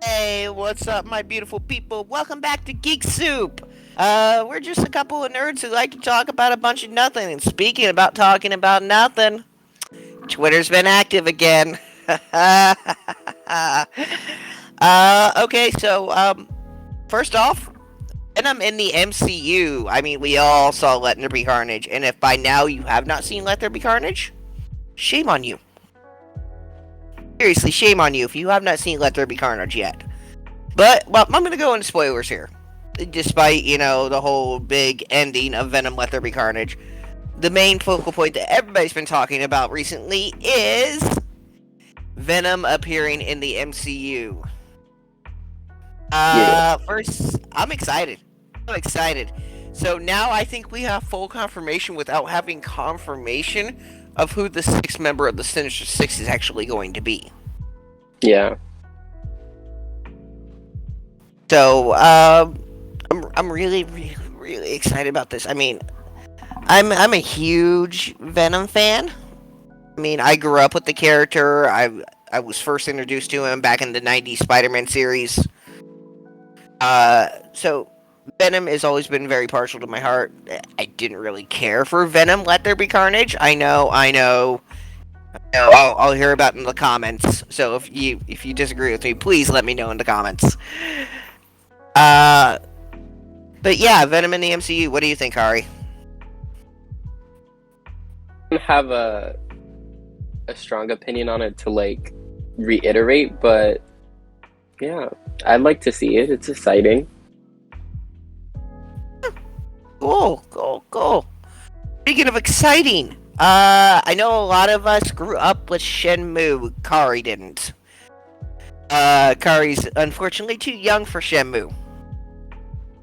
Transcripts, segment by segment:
Hey, what's up, my beautiful people? Welcome back to Geek Soup. We're just a couple of nerds who like to talk about a bunch of nothing. And speaking about talking about nothing, Twitter's been active again. Okay, so first off, Venom in the MCU. I mean, we all saw Let There Be Carnage, and if by now you have not seen Let There Be Carnage, shame on you. Seriously, shame on you if you have not seen Let There Be Carnage yet. But, well, I'm going to go into spoilers here. Despite, the whole big ending of Venom Let There Be Carnage, the main focal point that everybody's been talking about recently is Venom appearing in the MCU. Yeah, First, I'm excited. I'm excited. So now I think we have full confirmation without having confirmation of who the sixth member of the Sinister Six is actually going to be. yeah. So, I'm really, really, really excited about this. I mean, I'm a huge Venom fan. I mean, I grew up with the character. I was first introduced to him back in the 90's Spider-Man series. So Venom has always been very partial to my heart. I didn't really care for Venom Let There Be Carnage. I know. I'll hear about it in the comments. So if you disagree with me, please let me know in the comments. Uh, but yeah, Venom in the MCU. What do you think, Ari? I don't have a strong opinion on it to reiterate, but yeah, I'd like to see it. It's exciting. Cool, cool, cool. Speaking of exciting, I know a lot of us grew up with Shenmue. Kari didn't. Kari's unfortunately too young for Shenmue.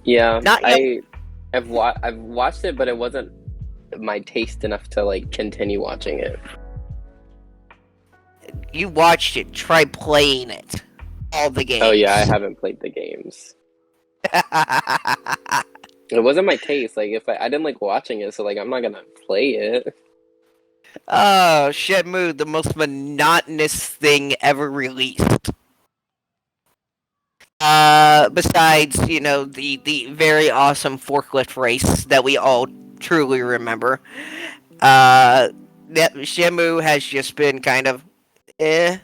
Yeah, Not young. I've watched it, but it wasn't my taste enough to continue watching it. You watched it. Try playing it. All the Oh yeah, I games. haven't played the games. It wasn't my taste. Like if I didn't like watching it, so I'm not gonna play it. Oh, Shenmue, the most monotonous thing ever released. Besides, the very awesome forklift race that we all truly remember. That Shenmue has just been kind of eh.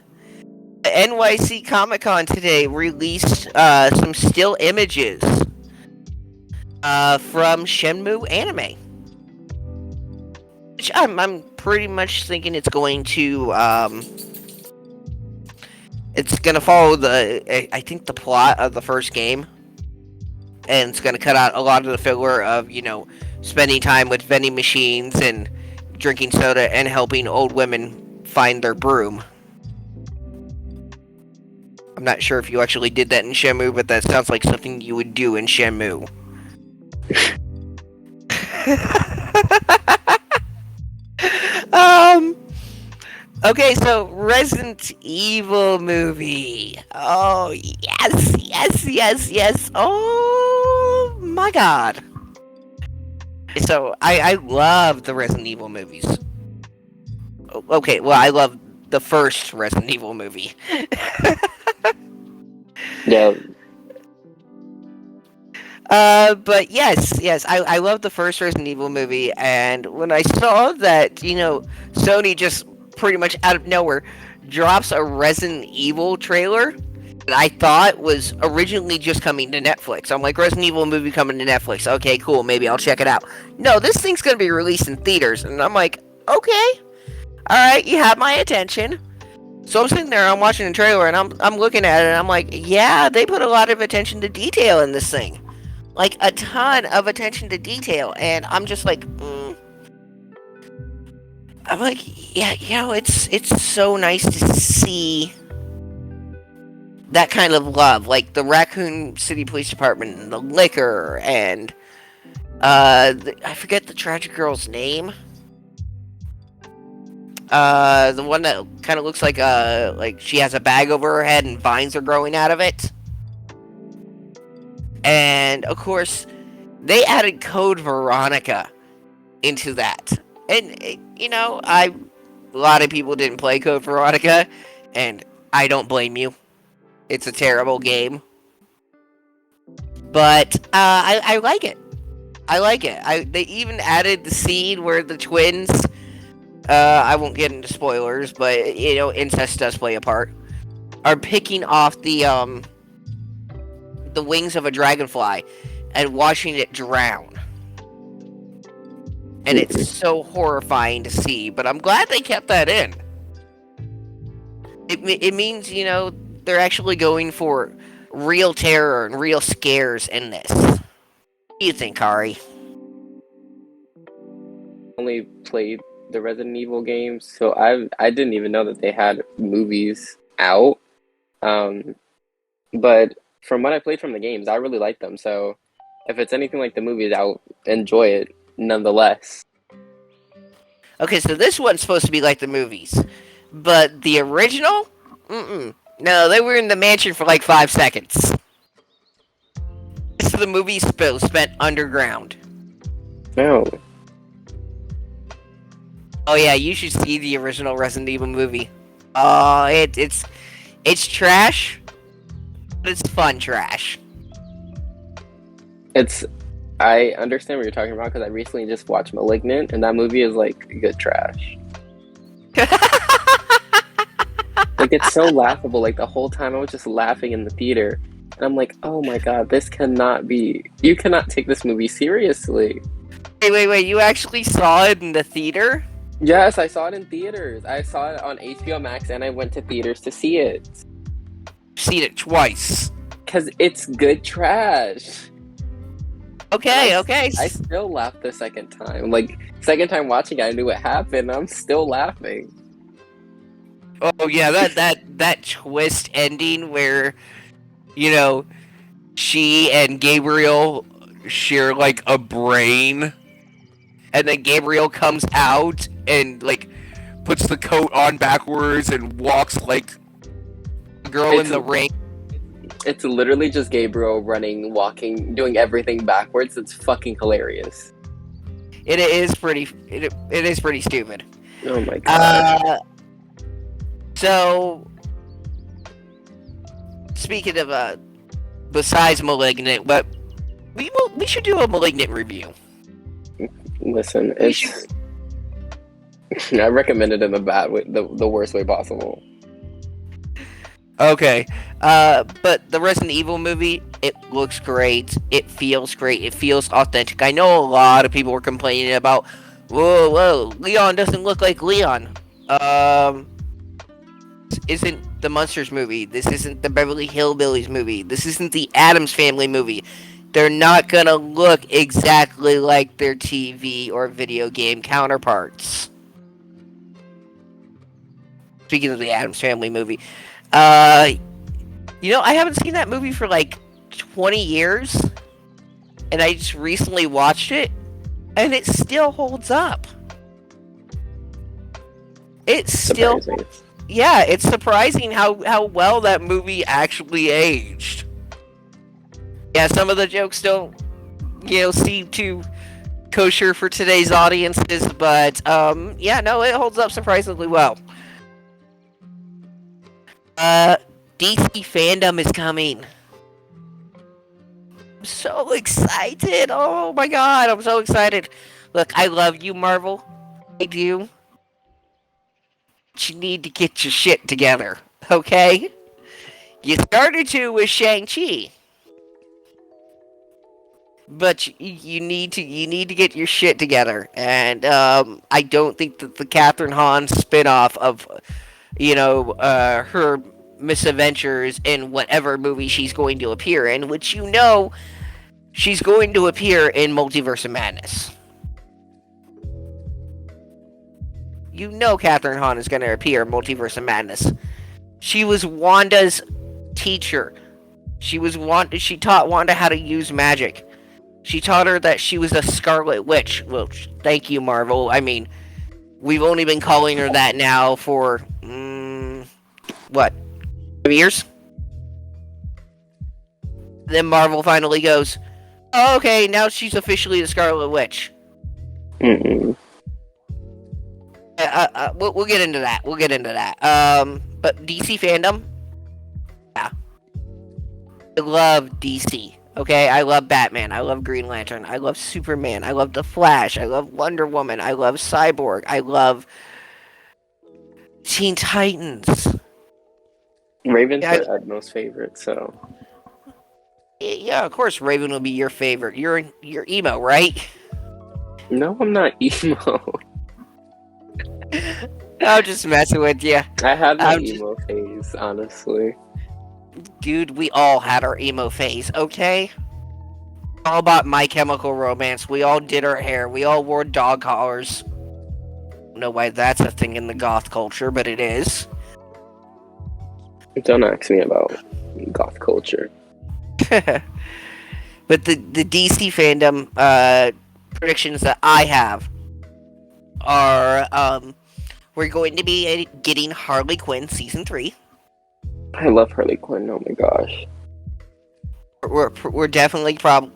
NYC Comic Con today released some still images from Shenmue anime, which I'm pretty much thinking it's gonna follow I think the plot of the first game, and it's gonna cut out a lot of the filler of spending time with vending machines and drinking soda and helping old women find their broom. I'm not sure if you actually did that in Shenmue, but that sounds like something you would do in Shenmue. um. Okay, so Resident Evil movie. Oh yes, yes, yes, yes. Oh my god. So I love the Resident Evil movies. Okay, well I love the first Resident Evil movie. Yeah, But yes, yes, I love the first Resident Evil movie, and when I saw that, Sony just pretty much out of nowhere drops a Resident Evil trailer that I thought was originally just coming to Netflix. I'm like, Resident Evil movie coming to Netflix. Okay, cool, maybe I'll check it out. No, this thing's gonna be released in theaters, and I'm like, okay, alright, you have my attention. So I'm sitting there, I'm watching the trailer, and I'm looking at it, and I'm like, yeah, they put a lot of attention to detail in this thing, like a ton of attention to detail, and I'm just like, I'm like, yeah, it's so nice to see that kind of love, like the Raccoon City Police Department, and the liquor, and I forget the tragic girl's name. The one that kind of looks like she has a bag over her head and vines are growing out of it. And of course, they added Code Veronica into that. And a lot of people didn't play Code Veronica, and I don't blame you. It's a terrible game, but I like it. I like it. They even added the scene where the twins. I won't get into spoilers, but incest does play a part. Are picking off the wings of a dragonfly and watching it drown. And it's Mm-mm. so horrifying to see, but I'm glad they kept that in. It means, they're actually going for real terror and real scares in this. What do you think, Kari? Only played the Resident Evil games, so I didn't even know that they had movies out. Um, but from what I played from the games, I really like them. So if it's anything like the movies, I'll enjoy it nonetheless. Okay, so this one's supposed to be like the movies, but the original? Mm-mm. No, they were in the mansion for like 5 seconds. This is the movie spent underground. No, Oh yeah, you should see the original Resident Evil movie. It's trash, but it's fun trash. it's I understand what you're talking about because I recently just watched *Malignant*, and that movie is like good trash. Like it's so laughable. Like the whole time I was just laughing in the theater, and I'm like, oh my god, this cannot be. You cannot take this movie seriously. Wait! You actually saw it in the theater? Yes, I saw it in theaters. I saw it on HBO Max, and I went to theaters to see it Seen it twice. because it's good trash. Okay, And okay. I still laughed the second time. Like second time watching, it, I knew what happened. I'm still laughing. Oh yeah, that twist ending where you know she and Gabriel share like a brain, and then Gabriel comes out and like puts the coat on backwards and walks like a girl in It's the rain. it's literally just Gabriel running, walking, doing everything backwards. It's fucking hilarious. It is pretty. It is pretty stupid. Oh my god. Uh, so speaking of besides Malignant, but we should do a Malignant review. Listen, We should. it's I recommend it in the bad way, the worst way possible. Okay. But the Resident Evil movie, it looks great. It feels great. It feels authentic. I know a lot of people were complaining about, whoa, Leon doesn't look like Leon. This isn't the Monsters movie. This isn't the Beverly Hillbillies movie. This isn't the Addams Family movie. They're not gonna look exactly like their TV or video game counterparts. Speaking of the Addams Family movie, uh, I haven't seen that movie for like 20 years, and I just recently watched it, and it still holds up. It's still, Surprising. yeah, it's surprising how well that movie actually aged. Yeah, some of the jokes don't, seem too kosher for today's audiences, but yeah, no, it holds up surprisingly well. Uh, DC fandom is coming. I'm so excited. Oh my god, I'm so excited. Look, I love you, Marvel. I do. But you need to get your shit together, okay? You started to with Shang-Chi. But you need to get your shit together, and I don't think that the Catherine Hahn spinoff of her misadventures in whatever movie she's going to appear in, which she's going to appear in Multiverse of Madness. Catherine Hahn is going to appear in Multiverse of Madness. She was Wanda's teacher. She taught Wanda how to use magic. She taught her that she was a Scarlet Witch. Well, thank you, Marvel. I mean, we've only been calling her that now for what, 2 years? Then Marvel finally goes, oh, okay, now she's officially the Scarlet Witch. Mm-mm. We'll get into that. But DC fandom, yeah. I love DC. Okay, I love Batman. I love Green Lantern. I love Superman. I love the Flash. I love Wonder Woman. I love Cyborg. I love Teen Titans. Raven's Yeah, my utmost favorite, so yeah. Of course, Raven will be your favorite. You're emo, right? no, I'm not emo. I'm just messing with you. I had my I'm just, emo phase, honestly. dude. We all had our emo phase. Okay. All about My Chemical Romance. We all did our hair. We all wore dog collars. Don't know why that's a thing in the goth culture, but it is. Don't ask me about goth culture. But the DC fandom predictions that I have are we're going to be getting Harley Quinn season 3. I love Harley Quinn. Oh my gosh. We're definitely well,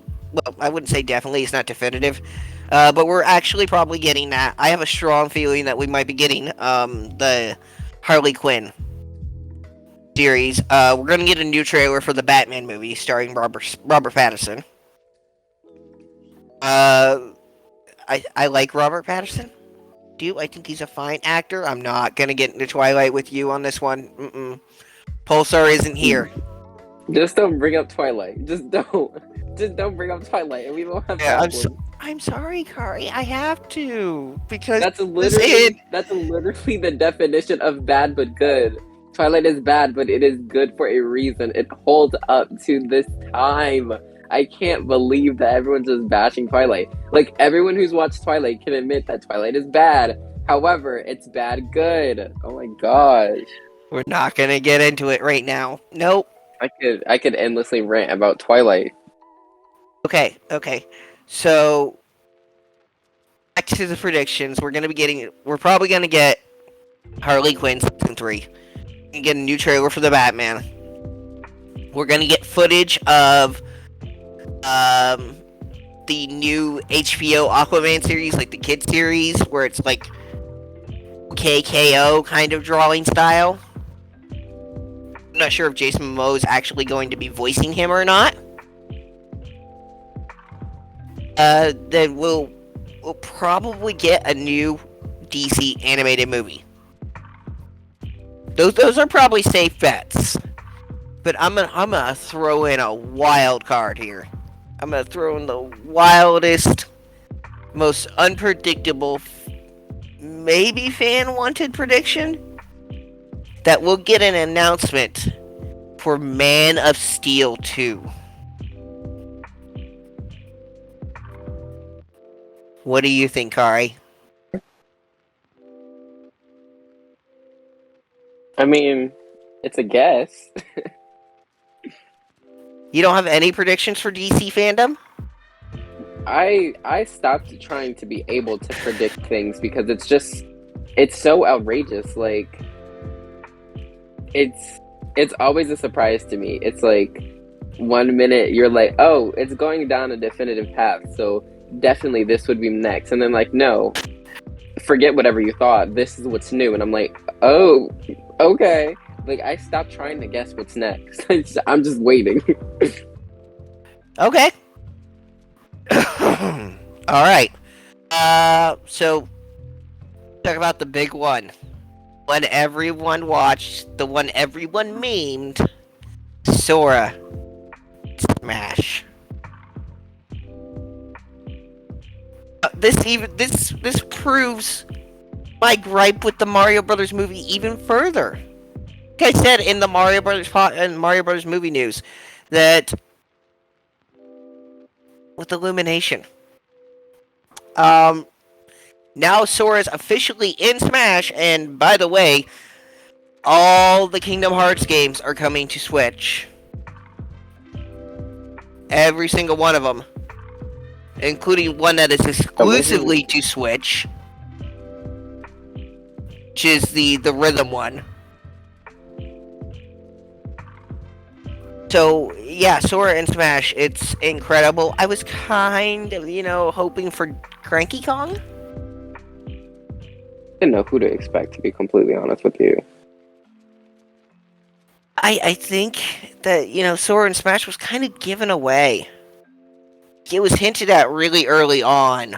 I wouldn't say definitely, it's not definitive. But we're actually probably getting that. I have a strong feeling that we might be getting the Harley Quinn series. We're gonna get a new trailer for the Batman movie starring Robert Pattinson. Uh, I like Robert Pattinson. Do I think he's a fine actor? I'm not gonna get into Twilight with you on this one. Mm-mm. Pulsar isn't here. Just don't bring up Twilight. Just don't. Just don't bring up Twilight, and we won't have Yeah, problems. I'm sorry, Kari. I have to because That's this is literally the definition of bad but good. Twilight is bad, but it is good for a reason. It holds up to this time. I can't believe that everyone's just bashing Twilight. Like everyone who's watched Twilight can admit that Twilight is bad. However, it's bad good. Oh my gosh. we're not gonna get into it right now. Nope. I could endlessly rant about Twilight. Okay. So back to the predictions. We're probably gonna get Harley Quinn season 3. We're gonna get a new trailer for the Batman. We're gonna get footage of the new HBO Aquaman series, like the kid series, where it's like KKO kind of drawing style. I'm not sure if Jason Momoa is actually going to be voicing him or not. Then we'll probably get a new DC animated movie. Those are probably safe bets. But I'm gonna throw in a wild card here. I'm gonna throw in the wildest, most unpredictable, maybe fan wanted prediction that we'll get an announcement for Man of Steel 2. What do you think, Kari? I mean, it's a guess. You don't have any predictions for DC fandom? I stopped trying to be able to predict things because it's so outrageous. Like it's always a surprise to me. It's like one minute you're like, oh, it's going down a definitive path, so definitely this would be next, and then like, no, forget whatever you thought. This is what's new, and I'm like, oh, okay. Like I stopped trying to guess what's next. I'm just waiting. Okay. All right. So talk about the big one. One everyone watched, the one everyone memed. Sora. Smash. This proves my gripe with the Mario Brothers movie even further. Like I said in the Mario Brothers movie news, that with Illumination, now Sora's officially in Smash, and by the way, all the Kingdom Hearts games are coming to Switch. Every single one of them, including one that is exclusively to Switch, which is the rhythm one. So yeah, Sora and Smash, it's incredible. I was kind of, hoping for Cranky Kong. Didn't know who to expect, to be completely honest with you. I think that Sora and Smash was kind of given away. It was hinted at really early on.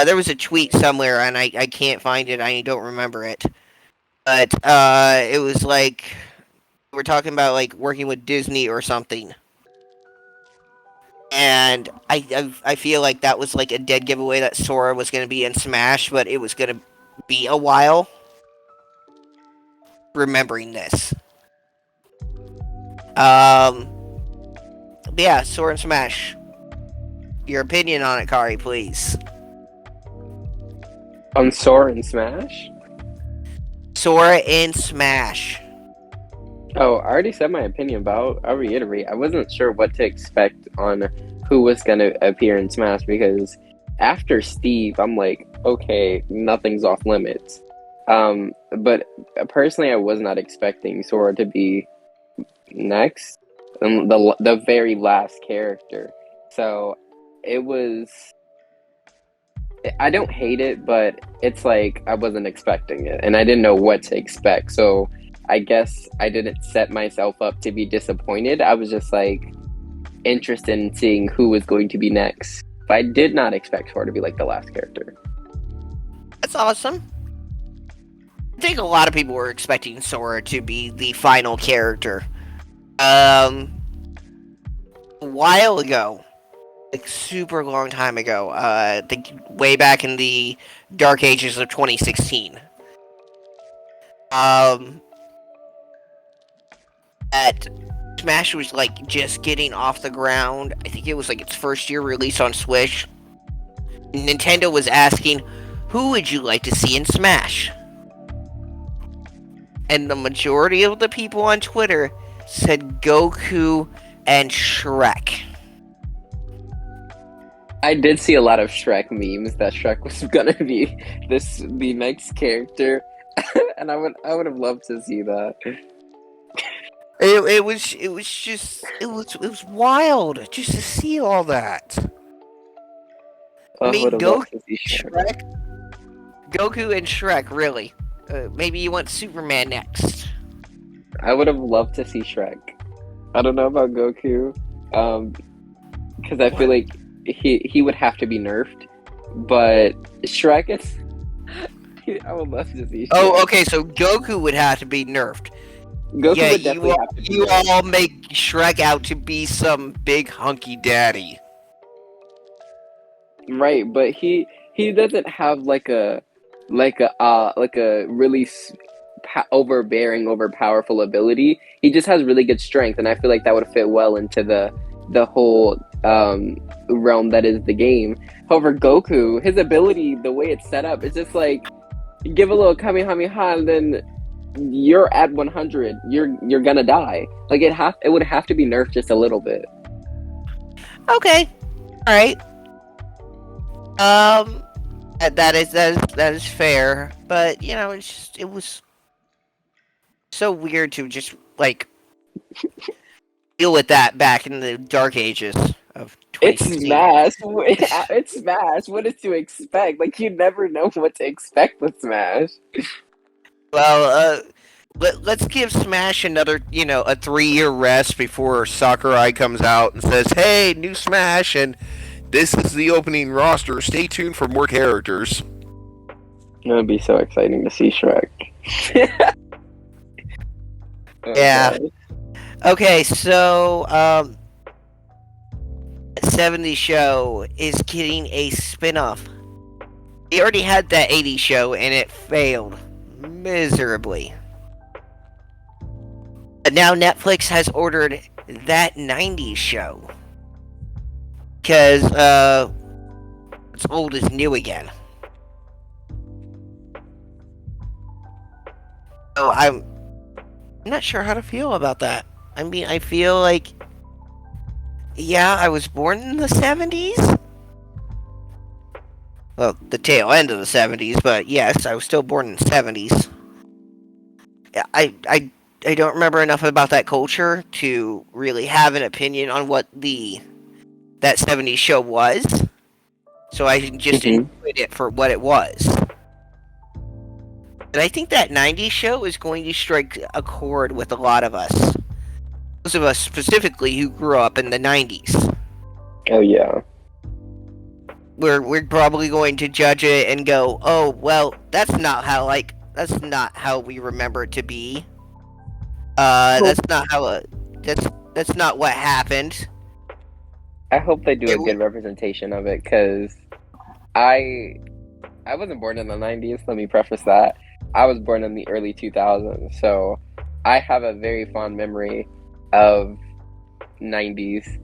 There was a tweet somewhere, and I can't find it. I don't remember it, but it was like we're talking about like working with Disney or something, and I feel like that was like a dead giveaway that Sora was going to be in Smash, but it was going to be a while. Remembering this, um, but yeah, Sora and Smash. Your opinion on it, Kari, please. On Sora and Smash? Sora and Smash. Oh, I already said my opinion about. I'll reiterate. I wasn't sure what to expect on who was gonna appear in Smash because after Steve, I'm like, okay, nothing's off limits. But personally, I was not expecting Sora to be next, and the very last character. So it was. I don't hate it, but it's like I wasn't expecting it, and I didn't know what to expect. So I guess I didn't set myself up to be disappointed. I was just like interested in seeing who was going to be next. But I did not expect Sora to be like the last character. That's awesome. I think a lot of people were expecting Sora to be the final character. Um, a while ago, like super long time ago, I think way back in the dark ages of 2016. Um, that Smash was like just getting off the ground. I think it was like its first year release on Switch. Nintendo was asking, "Who would you like to see in Smash?" And the majority of the people on Twitter said Goku and Shrek. I did see a lot of Shrek memes that Shrek was gonna be the next character, and I would have loved to see that. It was wild just to see all that. I I would mean, have loved to see Shrek. Goku and Shrek, really. Maybe you want Superman next. I would have loved to see Shrek. I don't know about Goku, because I feel What? like he would have to be nerfed, but Shrek is. I would love to see Oh, Shrek. okay. So Goku would have to be nerfed. Goku Yeah, would definitely have to be you nerfed. all make Shrek out to be some big hunky daddy. Right, but he doesn't have like a really overbearing, overpowerful ability. He just has really good strength, and I feel like that would fit well into the whole realm that is the game. However, Goku, his ability, the way it's set up, it's just like give a little Kamehameha, and then you're at 100. You're gonna die. Like it would have to be nerfed just a little bit. Okay, all right. Um, that is fair, but it was so weird to just like deal with that back in the dark ages of It's 2016. Smash. It's Smash. What is to expect? Like you never know what to expect with Smash. Well, let's give Smash another, a 3-year rest before Sakurai comes out and says, "Hey, new Smash, and this is the opening roster. Stay tuned for more characters." It would be so exciting to see Shrek. Oh Yeah. god. Okay, so 70s show is getting a spin-off. They already had that 80s show and it failed miserably. But now Netflix has ordered that 90s show because what's old is new again. So I'm not sure how to feel about that. I mean, I feel like, yeah, I was born in the 70s. Well, the tail end of the 70s, but yes, I was still born in the 70s. I don't remember enough about that culture to really have an opinion on what the that 70s show was. So I just Hmm. enjoyed it for what it was. And I think that 90s show is going to strike a chord with a lot of us. Those of us specifically who grew up in the 90s. Oh yeah. We're probably going to judge it and go, "Oh, well, that's not how we remember it to be. Hope That's not how that's not what happened." I hope they do It a w- good representation of it because I I wasn't born in the 90s, let me preface that. I was born in the early 2000s, so I have a very fond memory of 90s.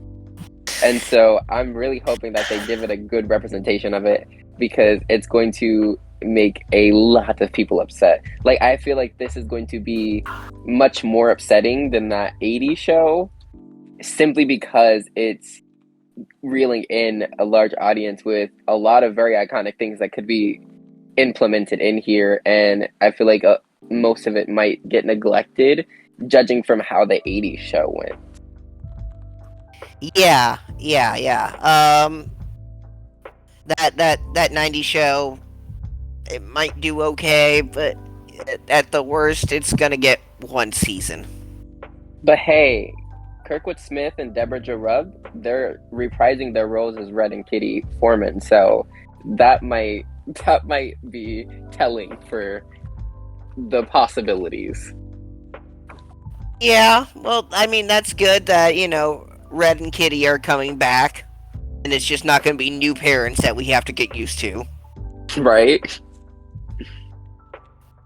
And so I'm really hoping that they give it a good representation of it because it's going to make a lot of people upset. Like, I feel like this is going to be much more upsetting than that 80s show simply because it's reeling in a large audience with a lot of very iconic things that could be implemented in here, and I feel like most of it might get neglected, judging from how the '80s show went. yeah. That 90s show, it might do okay, but at the worst, it's gonna get one season. But hey, Kirkwood Smith and Deborah Jo Rubb, they're reprising their roles as Red and Kitty Foreman, so that might that might be telling for the possibilities. Yeah, well, I mean, that's good that, Red and Kitty are coming back, and it's just not gonna be new parents that we have to get used to. Right?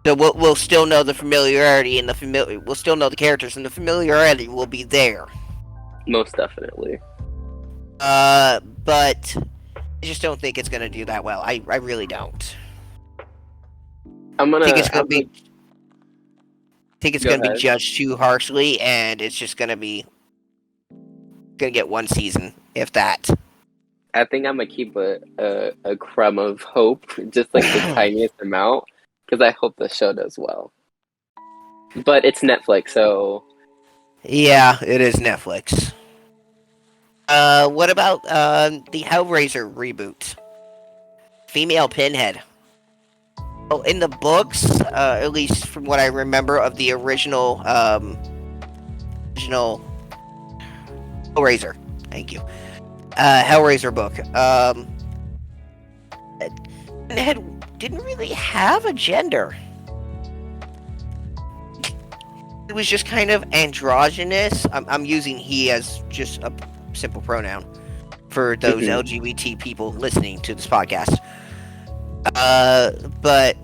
So we'll still know the familiarity and we'll still know the characters, and the familiarity will be there. Most definitely. But I just don't think it's gonna do that well. I really don't. I'm I think gonna it's gonna I'm gonna be think it's go gonna be ahead. judged too harshly, and it's just gonna get one season, if that. I think I'm gonna keep a crumb of hope, just like the tiniest amount, because I hope the show does well. But it's Netflix, so Yeah, it is Netflix. What about the Hellraiser reboot? Female Pinhead. Oh, in the books, at least from what I remember of the original Hellraiser. Thank you. Hellraiser book. Pinhead didn't really have a gender. It was just kind of androgynous. I'm using he as just a simple pronoun for those mhm. LGBT people listening to this podcast. Uh, but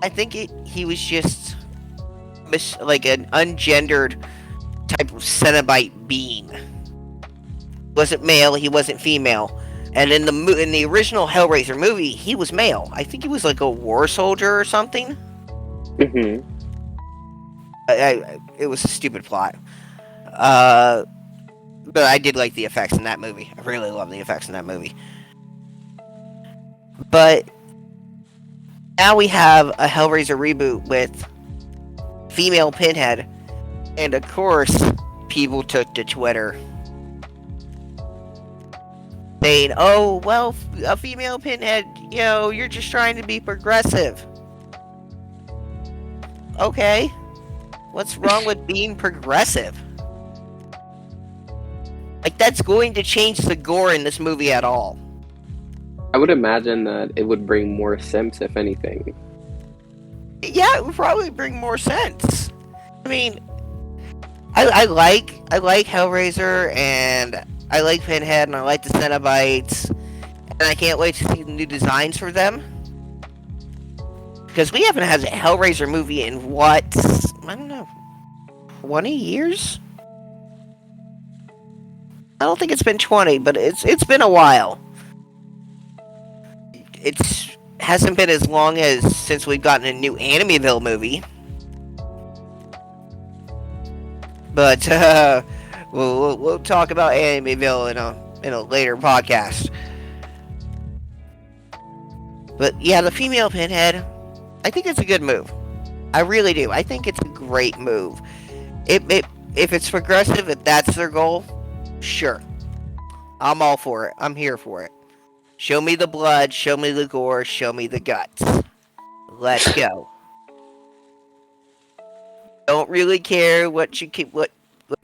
I think he was just like an ungendered type of Cenobite being. He wasn't male, he wasn't female. And in the original Hellraiser movie, he was male. I think he was like a war soldier or something. Mhm. It was a stupid plot. Uh, but I did like the effects in that movie. I really love the effects in that movie. But now we have a Hellraiser reboot with female Pinhead, and of course, people took to Twitter saying, "Oh, well, a female Pinhead, you're just trying to be progressive." Okay, what's wrong with being progressive? Like, that's going to change the gore in this movie at all. I would imagine that it would bring more simps, if anything. Yeah, it would probably bring more sense. I mean, I like Hellraiser, and I like Pinhead, and I like the Cenobites, and I can't wait to see the new designs for them. Because we haven't had a Hellraiser movie in what, I don't know, 20 years? I don't think it's been 20, but it's been a while. It's hasn't been as long as since we've gotten a new Animeville movie. But we'll talk about Animeville in a later podcast. But yeah, the female Pinhead, I think it's a good move. I really do. I think it's a great move. If it's progressive, if that's their goal, sure. I'm all for it. I'm here for it. Show me the blood, show me the gore, show me the guts. Let's go. Don't really care what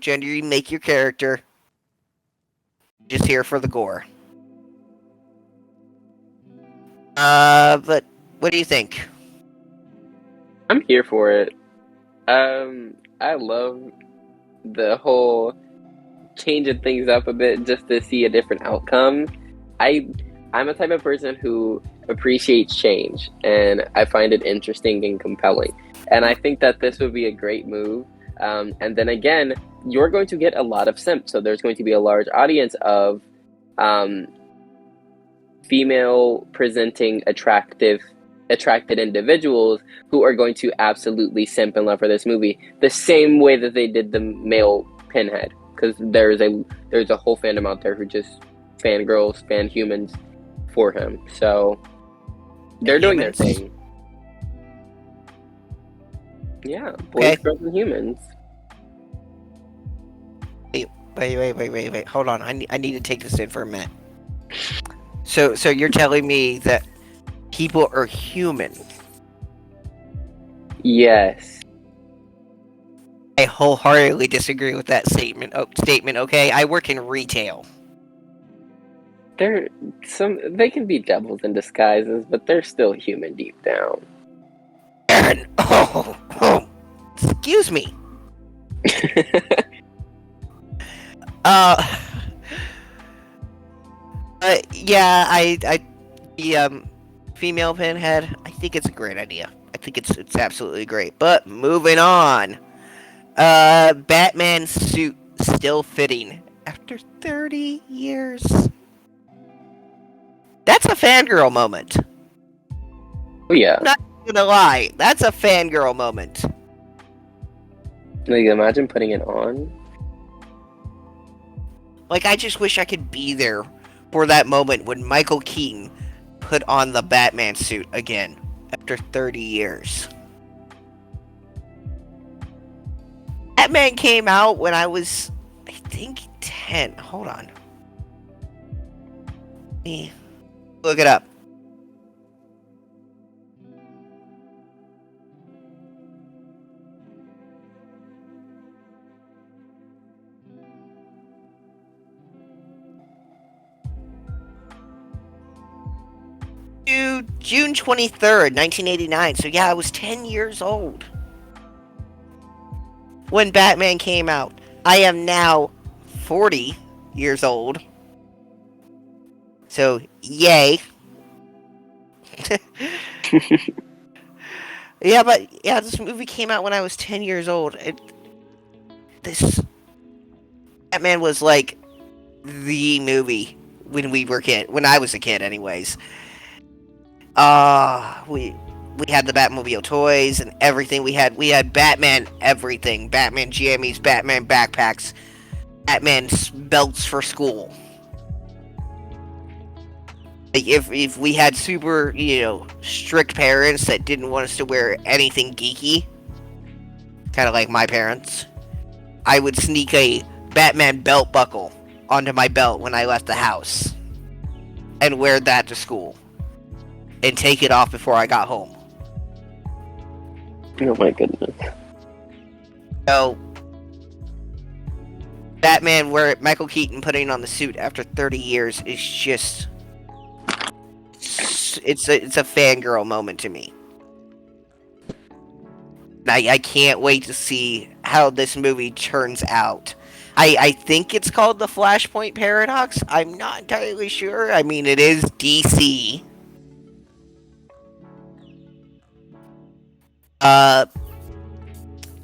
gender you make your character. Just here for the gore. But what do you think? I'm here for it. I love the whole changing things up a bit just to see a different outcome. I I'm a type of person who appreciates change, and I find it interesting and compelling. And I think that this would be a great move. And then again, you're going to get a lot of simps, so there's going to be a large audience of um, female presenting attracted individuals who are going to absolutely simp in love for this movie the same way that they did the male Pinhead, because there's a whole fandom out there who just fangirls, fan humans for him. So they're doing their Humans? thing. Yeah, boys, Okay. girls, and humans. Wait. Hold on. I need to take this in for a minute. So you're telling me that people are human? Yes. I wholeheartedly disagree with that statement. Statement. Okay, I work in retail. They're they can be devils in disguises, but they're still human deep down. Aaron. Excuse me. Uh. Yeah. The female pinhead. I think it's a great idea. I think it's absolutely great. But moving on. Batman suit still fitting after 30 years. That's a fangirl moment. Oh yeah. Not gonna lie, that's a fangirl moment. Like imagine putting it on. Like, I just wish I could be there for that moment when Michael Keaton put on the Batman suit again after 30 years. Batman came out when I was, I think, 10. Hold on. Let me look it up. June 23rd, 1989. So yeah, I was 10 years old when Batman came out. I am now 40 years old. So, yay. Yeah, but yeah, this movie came out when I was 10 years old. This Batman was like the movie when I was a kid anyways. We had the Batmobile toys and everything. We had Batman everything. Batman jammies, Batman backpacks, Batman belts for school. Like if we had super, strict parents that didn't want us to wear anything geeky, kind of like my parents, I would sneak a Batman belt buckle onto my belt when I left the house and wear that to school and take it off before I got home. Oh my goodness. So Batman, where Michael Keaton putting on the suit after 30 years is just it's a fangirl moment to me. I can't wait to see how this movie turns out. I think it's called the Flashpoint Paradox. I'm not entirely sure. I mean, it is DC. Uh,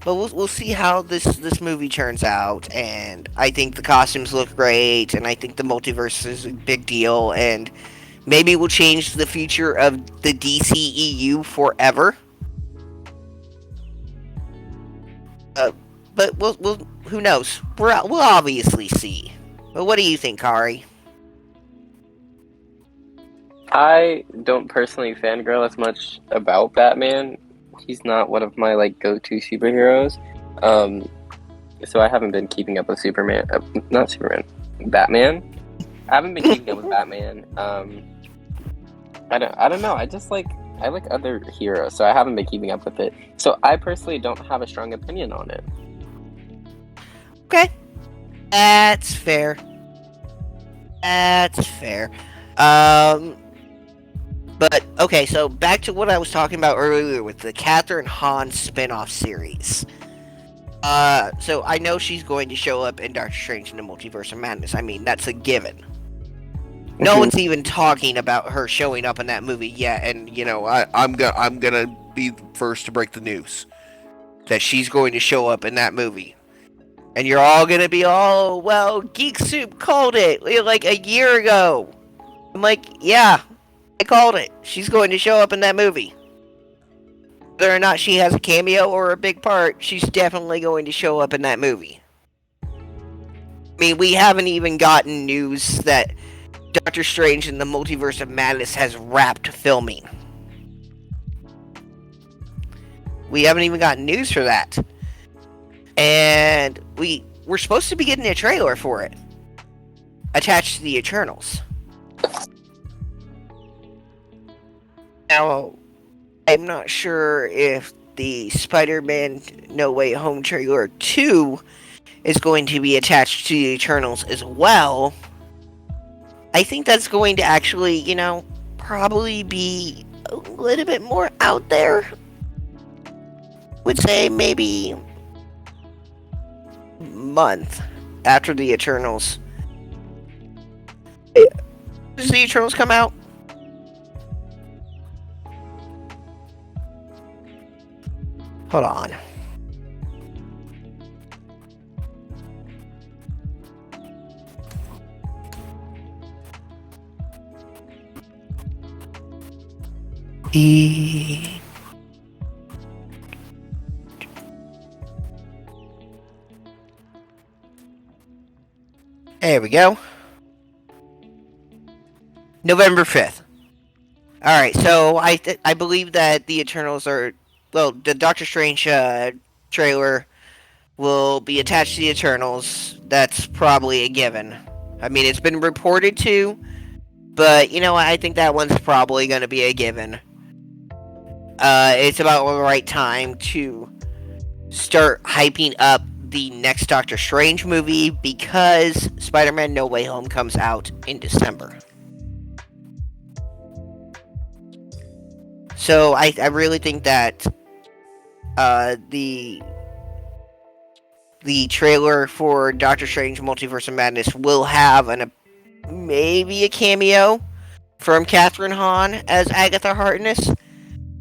but we'll see how this movie turns out, and I think the costumes look great, and I think the multiverse is a big deal, and maybe we'll change the future of the DCEU forever. Uh, but we'll who knows? We'll obviously see. But what do you think, Kari? I don't personally fangirl as much about Batman. He's not one of my like go-to superheroes. Um, so I haven't been keeping up with Superman. Not Superman. Batman. I haven't been keeping up with Batman. I don't know. I just like I like other heroes, so I haven't been keeping up with it. So I personally don't have a strong opinion on it. Okay, that's fair. That's fair. Um, but okay, so back to what I was talking about earlier with the Catherine Hahn spin-off series. So I know she's going to show up in Doctor Strange in the Multiverse of Madness. I mean, that's a given. No Mhm. one's even talking about her showing up in that movie yet, and I'm gonna be the first to break the news that she's going to show up in that movie. And you're all gonna be, oh well, Geek Soup called it like a year ago. I'm like, yeah, I called it. She's going to show up in that movie. Whether or not she has a cameo or a big part, she's definitely going to show up in that movie. I mean, we haven't even gotten news that Doctor Strange in the Multiverse of Madness has wrapped filming. We haven't even gotten news for that. And we're supposed to be getting a trailer for it attached to the Eternals. Now, I'm not sure if the Spider-Man No Way Home trailer 2 is going to be attached to the Eternals as well. I think that's going to actually, probably be a little bit more out there. Would say maybe month after the Eternals. Does the Eternals come out? Hold on. There we go. November 5th. Alright, so I believe that the Eternals are. Well, the Doctor Strange trailer will be attached to the Eternals. That's probably a given. I mean, it's been reported to, but you know what? I think that one's probably going to be a given. It's about the right time to start hyping up the next Doctor Strange movie because Spider-Man No Way Home comes out in December. So I really think that the trailer for Doctor Strange Multiverse of Madness will have maybe a cameo from Catherine Hahn as Agatha Harkness,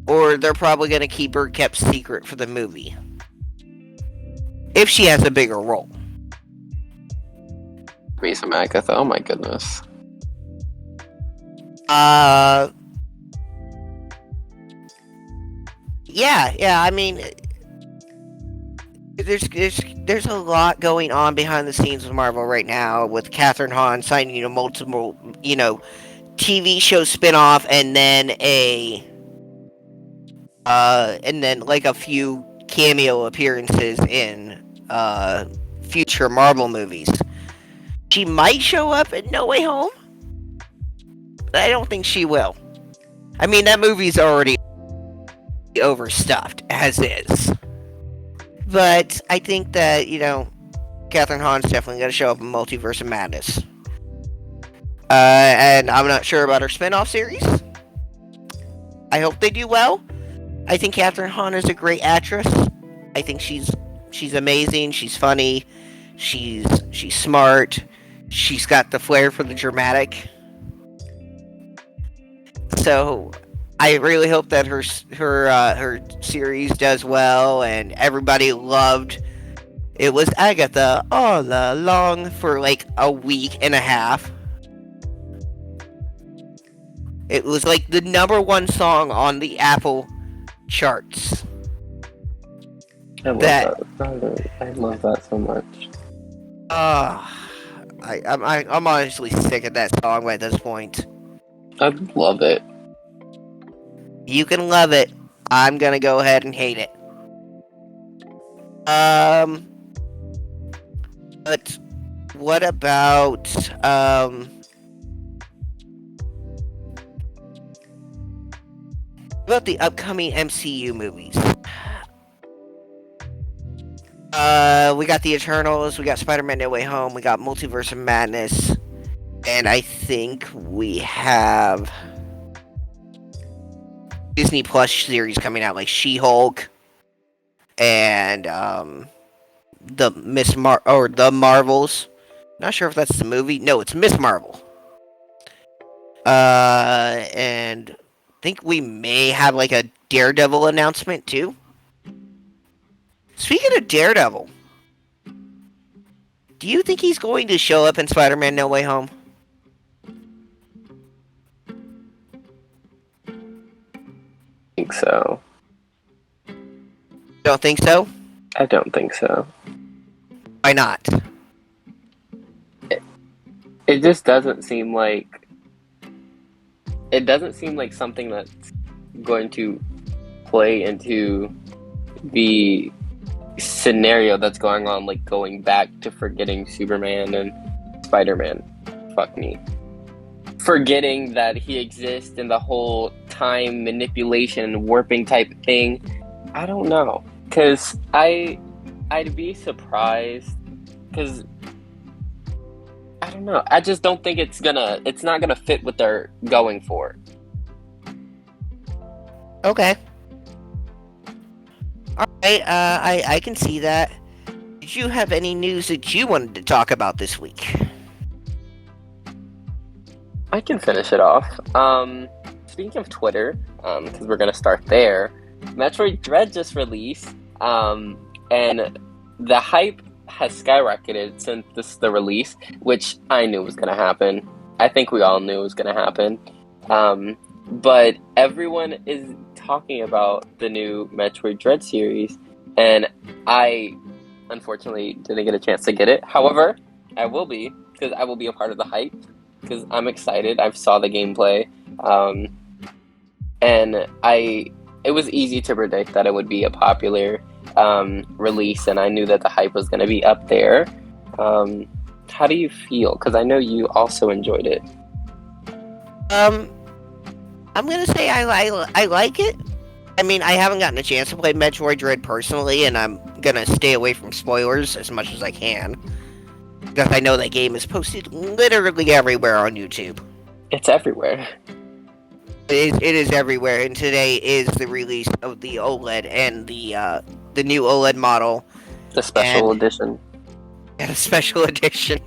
or they're probably going to keep her kept secret for the movie if she has a bigger role. Me some Agatha. Oh my goodness. Yeah. I mean, there's a lot going on behind the scenes with Marvel right now, with Catherine Hahn signing multiple TV show spinoff, and then like a few cameo appearances in future Marvel movies. She might show up in No Way Home, but I don't think she will. I mean, that movie's already overstuffed as is. But I think that, Catherine Hahn's definitely going to show up in Multiverse of Madness. And I'm not sure about her spin-off series. I hope they do well. I think Catherine Hahn is a great actress. I think she's amazing. She's funny. She's smart. She's got the flair for the dramatic. So I really hope that her series does well, and everybody loved. It was Agatha all along for like a week and a half. It was like the number one song on the Apple charts. I love that. I love that so much. I'm honestly sick of that song at this point. I love it. You can love it. I'm gonna go ahead and hate it. But what about About the upcoming MCU movies. We got the Eternals, we got Spider-Man: No Way Home, we got Multiverse of Madness, and I think we have Disney Plus series coming out like She-Hulk and the Marvels. Not sure if that's the movie. No, it's Miss Marvel. And I think we may have like a Daredevil announcement too. Speaking of Daredevil, do you think he's going to show up in Spider-Man: No Way Home? think so. Don't think so. I don't think so. Why not? It just doesn't seem like something that's going to play into the scenario that's going on, like going back to forgetting Superman and Spider-Man. Fuck me. Forgetting that he exists in the whole time manipulation warping type thing. I don't know. Cause I'd be surprised, cause I don't know. I just don't think it's not gonna fit what they're going for. Okay. All right. I can see that. Did you have any news that you wanted to talk about this week? I can finish it off. Speaking of Twitter, because we're gonna start there. Metroid Dread just released, and the hype has skyrocketed since the release, which I knew was gonna happen. I think we all knew it was gonna happen. But everyone is talking about the new Metroid Dread series, and I unfortunately didn't get a chance to get it. However, I will be, because I will be a part of the hype, because I'm excited. I saw the gameplay, and it was easy to predict that it would be a popular release, and I knew that the hype was going to be up there. How do you feel? Because I know you also enjoyed it. I'm gonna say I like it. I mean, I haven't gotten a chance to play Metroid Dread personally, and I'm gonna stay away from spoilers as much as I can, because I know that game is posted literally everywhere on YouTube. It's everywhere. It is everywhere, and today is the release of the OLED and the new OLED model The special edition. and a special edition.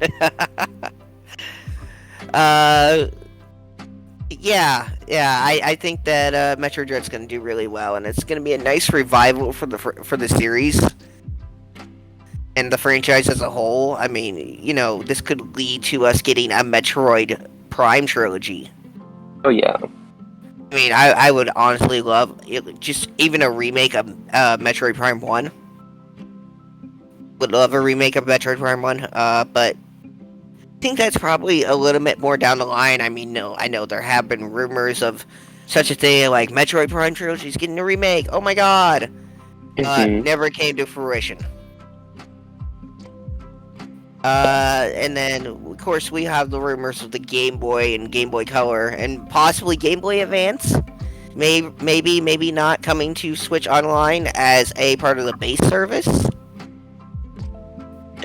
uh, I think that Metro Dread's going to do really well, and it's going to be a nice revival for the series and the franchise as a whole. I mean, this could lead to us getting a Metroid Prime trilogy. Oh yeah. I mean, I would honestly love just even a remake of Metroid Prime 1. Would love a remake of Metroid Prime 1, but I think that's probably a little bit more down the line. I mean, no, I know there have been rumors of such a thing like Metroid Prime Trilogy is getting a remake. Oh my god! Never came to fruition. And then of course we have the rumors of the Game Boy and Game Boy Color and possibly Game Boy Advance. Maybe not coming to Switch Online as a part of the base service.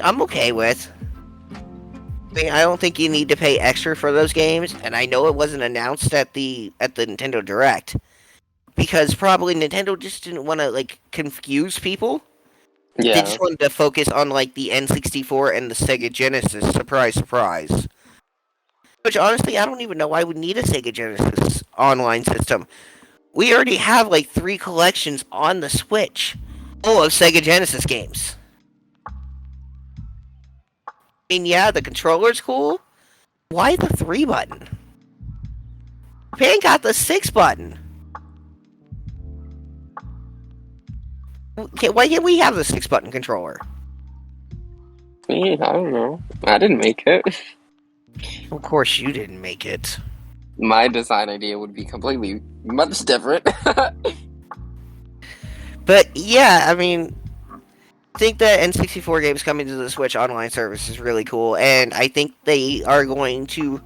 I'm okay with. I mean, I don't think you need to pay extra for those games, and I know it wasn't announced at the Nintendo Direct because probably Nintendo just didn't want to like confuse people. Yeah. They just wanted to focus on like the N64 and the Sega Genesis. Surprise, surprise. Which honestly, I don't even know why we need a Sega Genesis online system. We already have like 3 collections on the Switch full of Sega Genesis games. I mean, yeah, the controller's cool. Why the 3 button? Japan got the 6 button. Okay, why can't we have the 6 button controller? I don't know. I didn't make it. Of course you didn't make it. My design idea would be completely much different. But yeah, I mean, I think that N64 games coming to the Switch online service is really cool, and I think they are going to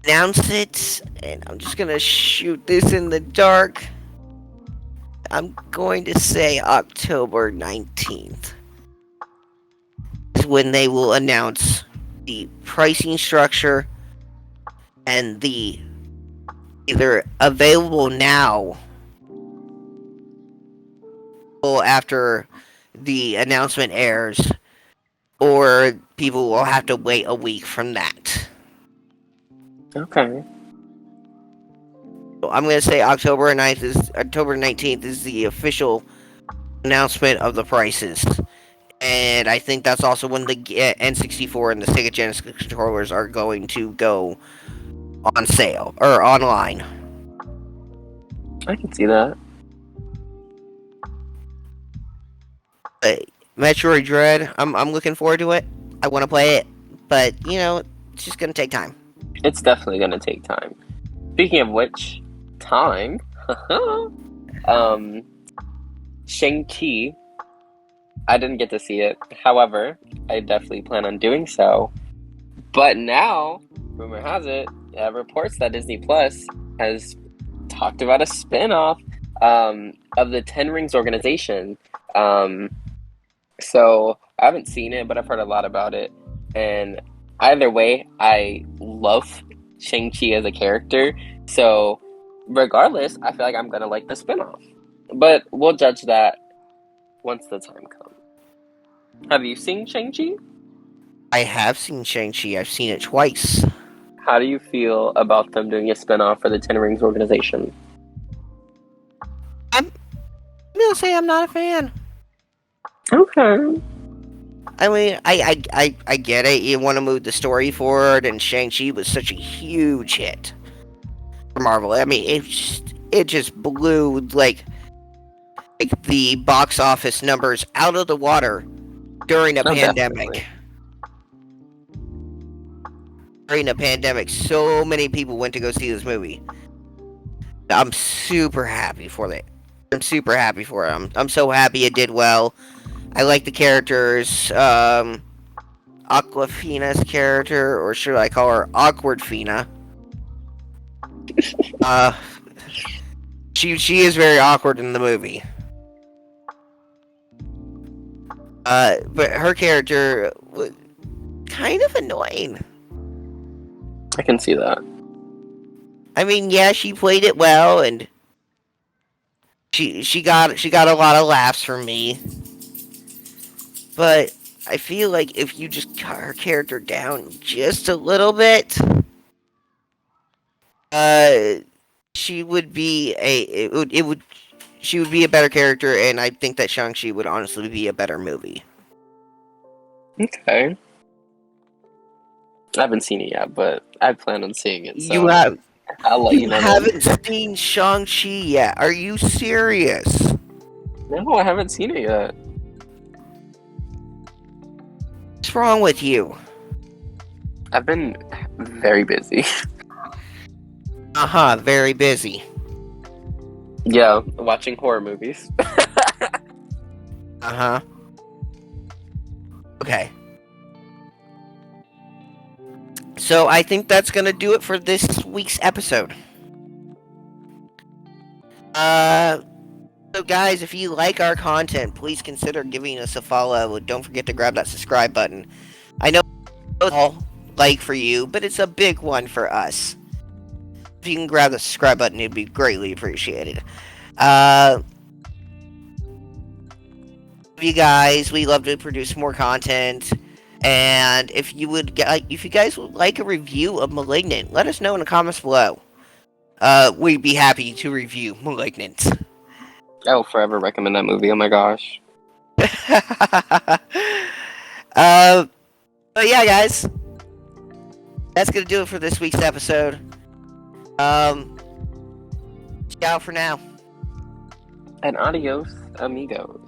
announce it, and I'm just gonna shoot this in the dark. I'm going to say October 19th is when they will announce the pricing structure and the either available now or after the announcement airs, or people will have to wait a week from that. Okay. So I'm going to say October 19th is the official announcement of the prices. And I think that's also when the N64 and the Sega Genesis controllers are going to go on sale or online. I can see that. But Metroid Dread, I'm looking forward to it. I want to play it, but it's just gonna take time. It's definitely gonna take time. Speaking of which, time. um, Shang-Chi. I didn't get to see it. However, I definitely plan on doing so. But now, rumor has it, reports that Disney Plus has talked about a spin-off of the Ten Rings organization. Um, so I haven't seen it, but I've heard a lot about it. And either way, I love Shang-Chi as a character. So regardless, I feel like I'm gonna like the spin-off. But we'll judge that once the time comes. Have you seen Shang-Chi? I have seen Shang-Chi. I've seen it twice. How do you feel about them doing a spin-off for the Ten Rings organization? I'm gonna say I'm not a fan. Okay. I mean, I get it. You want to move the story forward, and Shang-Chi was such a huge hit for Marvel. I mean, it just blew like the box office numbers out of the water during a No, definitely. pandemic. During a pandemic, so many people went to go see this movie. I'm super happy for it. I'm super happy for it. I'm so happy it did well. I like the characters. Aquafina's character, or should I call her Awkward Fina? Uh, she is very awkward in the movie. But her character was kind of annoying. I can see that. I mean, yeah, she played it well, and she got a lot of laughs from me. But I feel like if you just cut her character down just a little bit, uh, she would be it would she would be a better character, and I think that Shang-Chi would honestly be a better movie. Okay. I haven't seen it yet, but I plan on seeing it, You so have I'll let you you know then. haven't seen Shang-Chi yet? Are you serious? No, I haven't seen it yet. What's wrong with you? I've been very busy. Very busy. Yeah, watching horror movies. Uh-huh. Okay. So I think that's gonna do it for this week's episode. Uh, so guys, if you like our content, please consider giving us a follow. Don't forget to grab that subscribe button. I know it's all like for you, but it's a big one for us. If you can grab the subscribe button, it'd be greatly appreciated. Uh, you guys, we love to produce more content. And if you guys would like a review of Malignant, let us know in the comments below. We'd be happy to review Malignant. I will forever recommend that movie. Oh my gosh. uh, but yeah, guys, that's gonna do it for this week's episode. Ciao for now. And adios, amigos.